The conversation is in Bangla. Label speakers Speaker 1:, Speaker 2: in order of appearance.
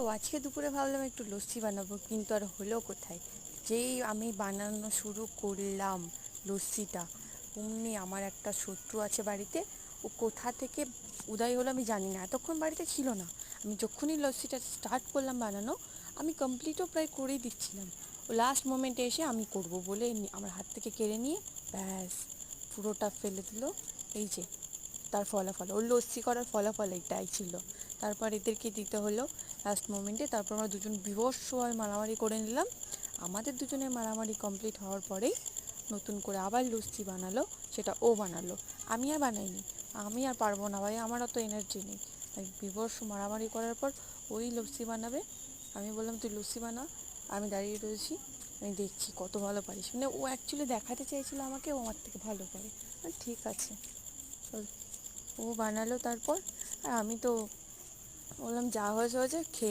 Speaker 1: তো আজকে দুপুরে ভাবলাম একটু লস্যি বানাবো, কিন্তু আর হলো কোথায়। যেই আমি বানানো শুরু করলাম লস্যিটা, অমনি আমার একটা শত্রু আছে বাড়িতে। ও কোথা থেকে উদয় হলো আমি জানি না, এতক্ষণ বাড়িতে ছিল না। আমি যখনই লস্যিটা স্টার্ট করলাম বানানো, আমি কমপ্লিটও প্রায় করেই দিচ্ছিলাম, ও লাস্ট মোমেন্টে এসে আমি করব বলে আমার হাত থেকে কেড়ে নিয়ে ব্যাস পুরোটা ফেলে দিল। এই যে তার ফলাফল, ওর লস্যি করার ফলাফল এটাই ছিল। তারপর এদেরকে দিতে হলো লাস্ট মোমেন্টে। তারপর আমরা দুজন বিভৎসভাবে মারামারি করে নিলাম। আমাদের দুজনের মারামারি কমপ্লিট হওয়ার পরেই নতুন করে আবার লস্যি বানালো, সেটা ও বানালো, আমি আর বানাইনি। আমি আর পারবো না ভাই, আমার অত এনার্জি নেই। তাই বিভৎস মারামারি করার পর ওই লস্যি বানাবে। আমি বললাম তুই লস্যি বানা, আমি দাঁড়িয়ে রয়েছি, আমি দেখছি কত ভালো পারিস। মানে ও অ্যাকচুয়ালি দেখাতে চাইছিল আমাকে ও আমার থেকে ভালো পারে। ঠিক আছে, ও বানালো তারপর। আর আমি তো বললাম যা হয়েছে হয়েছে, খেয়ে